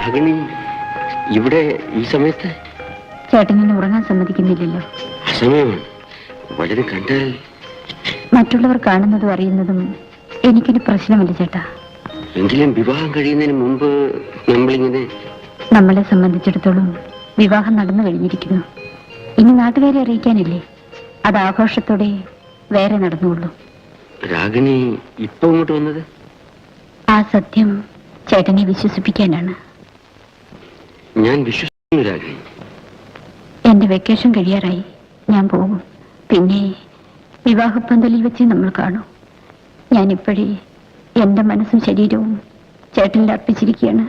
രാഗിണി ഇവിടെ ഈ സമയത്ത്? ചേട്ടൻ എന്നെ ഉറങ്ങാൻ സമ്മതിക്കുന്നില്ലല്ലോ. അസമയമാണ്. വളരെ കണ്ടാൽ മറ്റുള്ളവർ കാണുന്നതും അറിയുന്നതും എനിക്കൊരു പ്രശ്നമല്ല ചേട്ടാ. എങ്കിലും വിവാഹം കഴിയുന്നതിന് മുമ്പ് നമ്മളിങ്ങനെ... നമ്മളെ സംബന്ധിച്ചിടത്തോളം വിവാഹം നടന്നു കഴിഞ്ഞിരിക്കുന്നു. ഇനി നാട്ടുകാരെ അറിയിക്കാനില്ലേ? അത് ആഘോഷത്തോടെ വേറെ നടന്നുള്ളൂ. രാഗിണി ഇപ്പൊ ഇങ്ങോട്ട് വന്നത് ആ സത്യം ചേട്ടനെ വിശ്വസിപ്പിക്കാനാണ്. ഞാൻ വിശ്വസിക്കുന്നു രാഗിണി. എന്റെ വെക്കേഷൻ കഴിയാറായി. ഞാൻ പോകും. പിന്നെ വിവാഹപ്പന്തലിൽ വെച്ച് നമ്മൾ കാണും. ഞാനിപ്പോഴേ എന്റെ മനസ്സും ശരീരവും ചേട്ടനിൽ അർപ്പിച്ചിരിക്കുകയാണ്.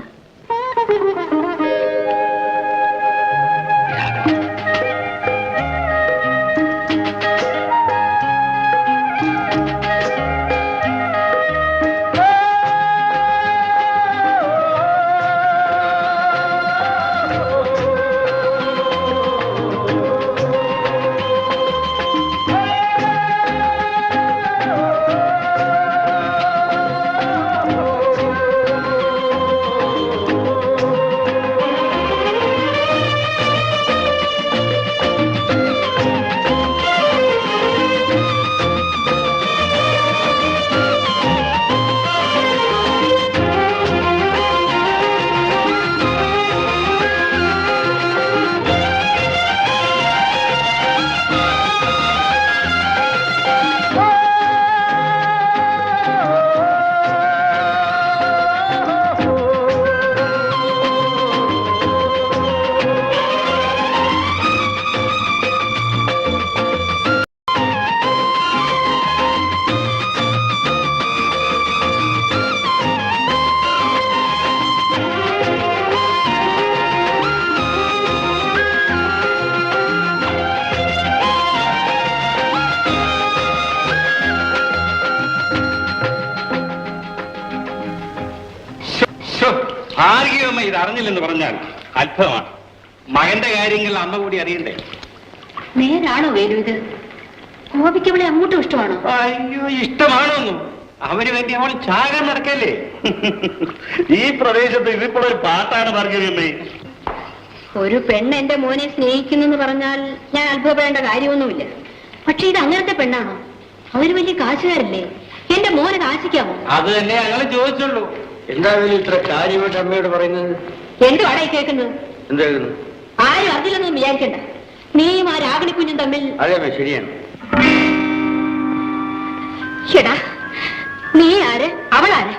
ഭാർഗവമ്മ ഇത് അറിഞ്ഞില്ലെന്ന് പറഞ്ഞാൽ അത്ഭുതമാണ്. മകന്റെ കാര്യങ്ങൾ അമ്മ കൂടി അറിയണ്ടേ? നേരാണോ വേലു ഇത്? ഗോപിക്ക് അവളെ അങ്ങോട്ടും ഇഷ്ടമാണോ? അയ്യോ, ഇഷ്ടമാണോന്നു അവന് വേണ്ടി അവൾ ചാകാൻ നടക്കല്ലേ? ഈ പ്രദേശത്ത് ഇതിപ്പോഴൊരു പാട്ടാണ് ഭാർഗവമ്മേ. ഒരു പെണ്ണ് എന്റെ മോനെ സ്നേഹിക്കുന്നു പറഞ്ഞാൽ ഞാൻ അത്ഭുതപ്പെടേണ്ട കാര്യമൊന്നുമില്ല. പക്ഷെ ഇത് അങ്ങനത്തെ പെണ്ണാണോ? അവര് വലിയ കാശുകാരല്ലേ? എന്റെ മോനെ കാശിക്കാമോ? അത് തന്നെ ഞങ്ങൾ ചോദിച്ചുള്ളൂ. എന്തായാലും ഇത്ര കാര്യമായിട്ട് അമ്മയോട് പറയുന്നത്? എന്റെ വടയി കേൾക്കുന്നത് എന്തായിരുന്നു? ആരും അറിയില്ലെന്നൊന്നും വിചാരിക്കണ്ട. നീയും ആ രാഗിണി കുഞ്ഞും തമ്മിൽ... അതെ അമ്മ, ശരിയാണ്. ചേടാ, നീ ആര്? അവളാര്?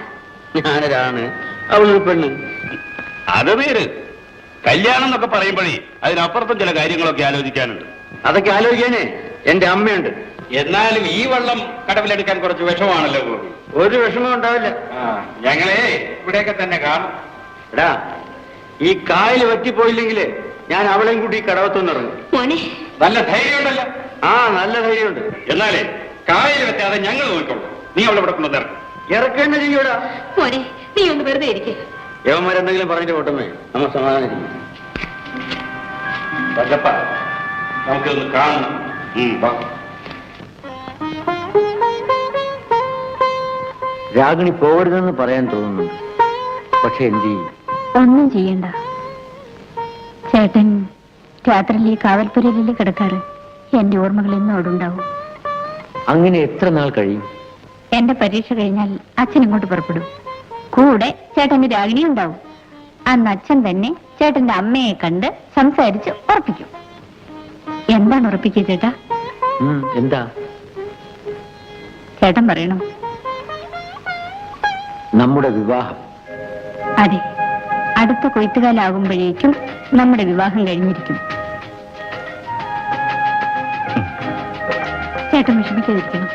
ഞാനൊരാണ്, അവളൊരു പെണ്ണ്. അത് പേര് കല്യാണം എന്നൊക്കെ പറയുമ്പോഴേ അതിനപ്പുറത്തും ചില കാര്യങ്ങളൊക്കെ ആലോചിക്കാനുണ്ട്. അതൊക്കെ ആലോചിക്കാനേ എന്റെ അമ്മയുണ്ട്. എന്നാലും ഈ വെള്ളം കടവിലെടുക്കാൻ കുറച്ച് വിഷമാണല്ലോ ഗോപി. ഒരു വിഷമം ഉണ്ടാവില്ല. ഞങ്ങളെ ഇവിടെയൊക്കെ തന്നെ കാണും. എടാ, ഈ കായൽ വറ്റിപ്പോയില്ലെങ്കില് ഞാൻ അവളെയും കൂട്ടി കടവത്തൊന്നും ഇറങ്ങും. നല്ല ധൈര്യമുണ്ടല്ലോ. ആ, നല്ല ധൈര്യമുണ്ട്. എന്നാലേ കായൽ വെച്ചാതെ ഞങ്ങൾ നോക്കിക്കോളൂ. നീ അവളെ ഇവിടെ കൊണ്ടുവന്നിറങ്ങും. ഇറക്കേണ്ട ചെയ്യൂടാ. നീ ഒന്ന് വെറുതെ ഇരിക്കേ. യവന്മാരെന്തെങ്കിലും പറഞ്ഞിട്ട് പോട്ടമേ, നമ്മ സമാധാനം. നമുക്കൊന്ന് കാണണം. രാഗിണി പോകരുതെന്ന് പറയാൻ തോന്നുന്നുണ്ട്. പക്ഷെ എന്ത് ചെയ്യും? ഒന്നും ചെയ്യണ്ട. ചേട്ടൻ രാത്രിയിൽ ഈ കാവൽപ്പുരയിലല്ലേ കിടക്കാറ്. എന്റെ ഓർമ്മകൾ എന്നും അവിടെ ഉണ്ടാവും. അങ്ങനെ എത്ര നാൾ കഴിയും? എന്റെ പരീക്ഷ കഴിഞ്ഞാൽ അച്ഛൻ ഇങ്ങോട്ട് പുറപ്പെടും. കൂടെ ചേട്ടന്റെ രാഗിണി ഉണ്ടാവും. അന്ന് അച്ഛൻ തന്നെ ചേട്ടന്റെ അമ്മയെ കണ്ട് സംസാരിച്ച് ഉറപ്പിക്കും. എന്താണ് ഉറപ്പിക്കുക ചേട്ടാ? എന്താ ചേട്ടൻ പറയണം. നമ്മുടെ വിവാഹം. അതെ, അടുത്ത കൊയ്ത്തുകാലാകുമ്പോഴേക്കും നമ്മുടെ വിവാഹം കഴിഞ്ഞിരിക്കും. ചേട്ടൻ വിഷമിക്കാതിരിക്കണം.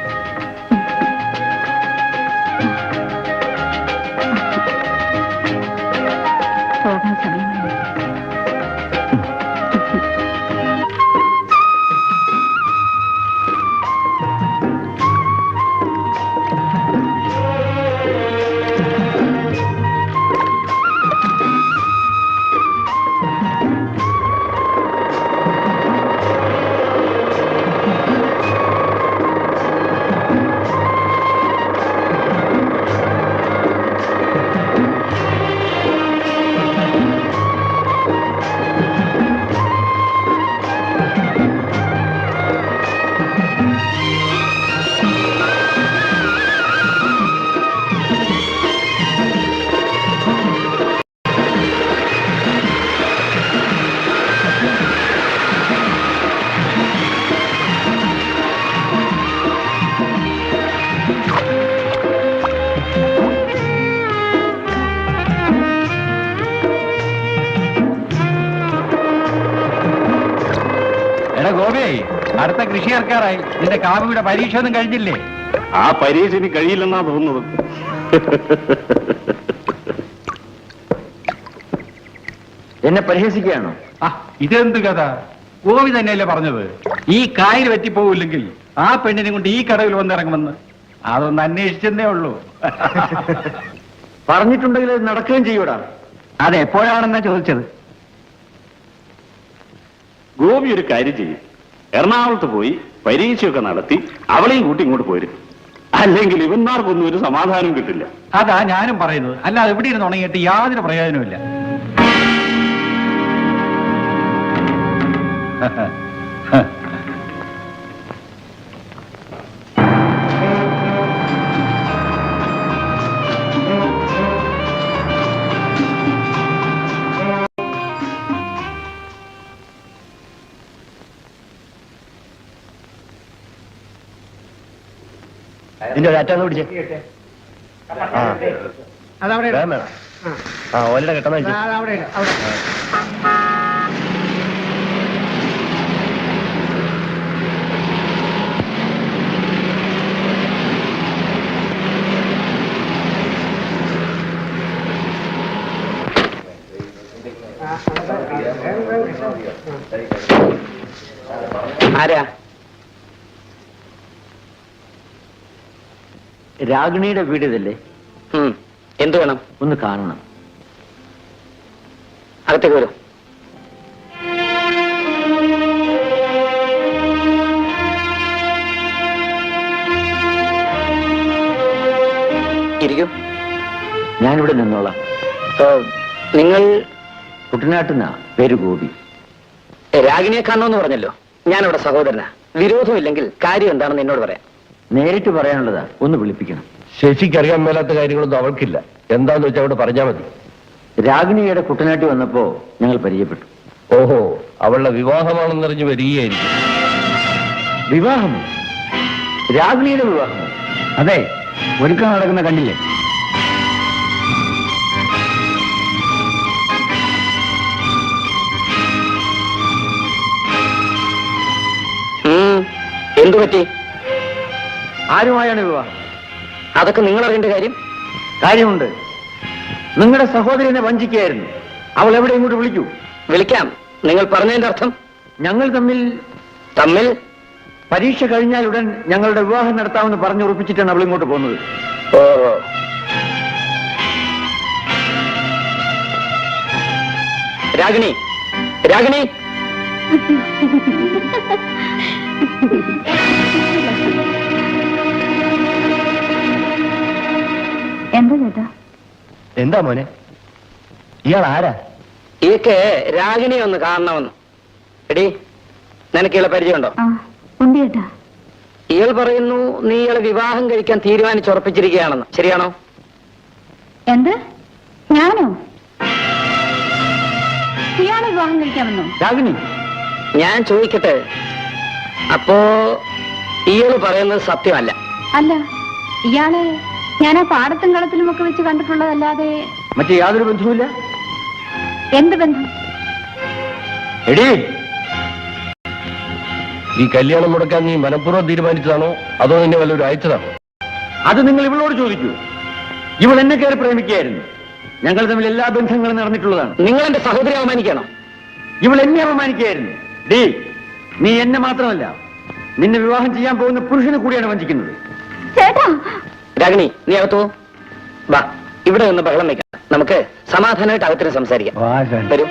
പോകാൻ സമയമായി. ഗോപി, അടുത്ത കൃഷി ഇറക്കാറായി. നിന്റെ കാമുകിയുടെ പരീക്ഷ ഒന്നും കഴിഞ്ഞില്ലേ? ആ പരീക്ഷ ഇനി കഴിയില്ലെന്നാ തോന്നുന്നത്. എന്നെ പരിഹസിക്കുകയാണോ? ആ, ഇതെന്ത് കഥ? ഗോപി തന്നെയല്ലേ പറഞ്ഞത് ഈ കായൽ പറ്റിപ്പോവില്ലെങ്കിൽ ആ പെണ്ണിനെ കൊണ്ട് ഈ കടവിൽ വന്നിറങ്ങുമെന്ന്. അതൊന്ന് അന്വേഷിച്ചെന്നേ ഉള്ളൂ. പറഞ്ഞിട്ടുണ്ടെങ്കിൽ അത് നടക്കുകയും ചെയ്യൂടാ. അതെപ്പോഴാണെന്നാ ചോദിച്ചത്. ഗോപി ഒരു കാര്യം ചെയ്യും, എറണാകുളത്ത് പോയി പരീക്ഷയൊക്കെ നടത്തി അവളെയും കൂട്ടി ഇങ്ങോട്ട് പോരും. അല്ലെങ്കിൽ ഇവന്മാർക്കൊന്നും ഒരു സമാധാനം കിട്ടില്ല. അതാ ഞാനും പറയുന്നത്. അല്ലാതെ ഇവിടെ ഇരുന്ന് ഉണങ്ങിയിട്ട് യാതൊരു പ്രയോജനമില്ല. ഇതിന്റെ ഒരു അറ്റാന്ന് പിടിച്ചേ. ഓലയുടെ കെട്ടെന്ന് ആരാ? രാഗിണിയുടെ വീട് ഇതല്ലേ? എന്തു വേണം? ഒന്ന് കാണണം. അകത്തേക്ക് വരും. ഇരിക്കൂ. ഞാനിവിടെ നിന്നോളാം. നിങ്ങൾ കുട്ടനാട്ടുന്ന പേര് ഗോപി. രാഗിണിയെ കാണണമെന്ന് പറഞ്ഞല്ലോ. ഞാനിവിടെ സഹോദരനാ. വിരോധമില്ലെങ്കിൽ കാര്യം എന്താണെന്ന് എന്നോട് പറയാം. നേരിട്ട് പറയാനുള്ളതാ, ഒന്ന് വിളിപ്പിക്കണം. ശശിക്ക് അറിയാൻ മേലാത്ത കാര്യങ്ങളൊന്നും അവൾക്കില്ല. എന്താന്ന് വെച്ചാൽ അവിടെ പറഞ്ഞാൽ മതി. രാഗിണിയുടെ കുട്ടനാട്ടിൽ വന്നപ്പോ ഞങ്ങൾ പരിചയപ്പെട്ടു. ഓഹോ, അവളുടെ വിവാഹമാണെന്നറിഞ്ഞ് വരികയായിരിക്കും. വിവാഹമോ? രാഗിണിയുടെ വിവാഹമോ? അതെ, ഒരുക്കം നടക്കുന്ന കണ്ടില്ലേ? എന്തു പറ്റി? ആരുമായാണ് വിവാഹം? അതൊക്കെ നിങ്ങൾ അറിയേണ്ട കാര്യം. കാര്യമുണ്ട്. നിങ്ങളുടെ സഹോദരനെ വഞ്ചിക്കുകയായിരുന്നു. അവൾ എവിടെ ഇങ്ങോട്ട് വിളിക്കൂ. വിളിക്കാം. നിങ്ങൾ പറഞ്ഞതിന്റെ അർത്ഥം? ഞങ്ങൾ തമ്മിൽ പരീക്ഷ കഴിഞ്ഞാൽ ഉടൻ ഞങ്ങളുടെ വിവാഹം നടത്താമെന്ന് പറഞ്ഞുറപ്പിച്ചിട്ടാണ് അവൾ ഇങ്ങോട്ട് പോകുന്നത്. ഓ, രാഗിണി, രാഗിണി. എന്താ ചേട്ടാ? എന്താ മോനെ, ഇയാൾ ആരാ? ഈക്ക് രാഗിണിയെ ഒന്ന് കാണണമെന്ന്. എടി, നിനക്ക് ഇയാളെ പരിചയമുണ്ടോ? ആ, ഉണ്ട് ചേട്ടാ. ഇയാൾ പറയുന്നു നീ ഇയാളെ വിവാഹം കഴിക്കാൻ തീരുമാനിച്ചുറപ്പിച്ചിരിക്കുകയാണെന്ന്. ശരിയാണോ? എന്ത്? ഞാനോ? ഇയാളെ വിവാഹം കഴിക്കാമെന്നോ? രാഗിണി, ഞാൻ ചോദിക്കട്ടെ, അപ്പോ ഇയാള് പറയുന്നത് സത്യമല്ല? അല്ല, ഇയാളെ ഞാൻ ആ പാടത്തും കളത്തിലും ഒക്കെ വെച്ച് കണ്ടിട്ടുള്ളതല്ലാതെ മറ്റേ യാതൊരു ബന്ധവുമില്ല. എന്ത് ബന്ധം? എടീ, ഈ കല്യാണം മുടക്കാൻ നീ മനഃപൂർവ്വം തീരുമാനിച്ചതാണോ അതോ നിന്നെ വല്ലൊരു അയച്ചതാണോ? അത് നിങ്ങൾ ഇവളോട് ചോദിക്കൂ. ഇവൾ എന്നെ കയറി പ്രേമിക്കുകയായിരുന്നു. ഞങ്ങൾ തമ്മിൽ എല്ലാ ബന്ധങ്ങളും നടന്നിട്ടുള്ളതാണ്. നിങ്ങൾ എന്റെ സഹോദരി അവമാനിക്കണോ? ഇവൾ എന്നെ അപമാനിക്കുകയായിരുന്നു. ഡീ, നീ എന്നെ മാത്രമല്ല നിന്നെ വിവാഹം ചെയ്യാൻ പോകുന്ന പുരുഷനെ കൂടിയാണ് വഞ്ചിക്കുന്നത്. ചേട്ടാ, രാഗിണി, നീ അകത്തോ. വാ, ഇവിടെ നിന്ന് ബഹളം വെക്കാം. നമുക്ക് സമാധാനമായിട്ട് അകത്തിന് സംസാരിക്കാം. വരൂ.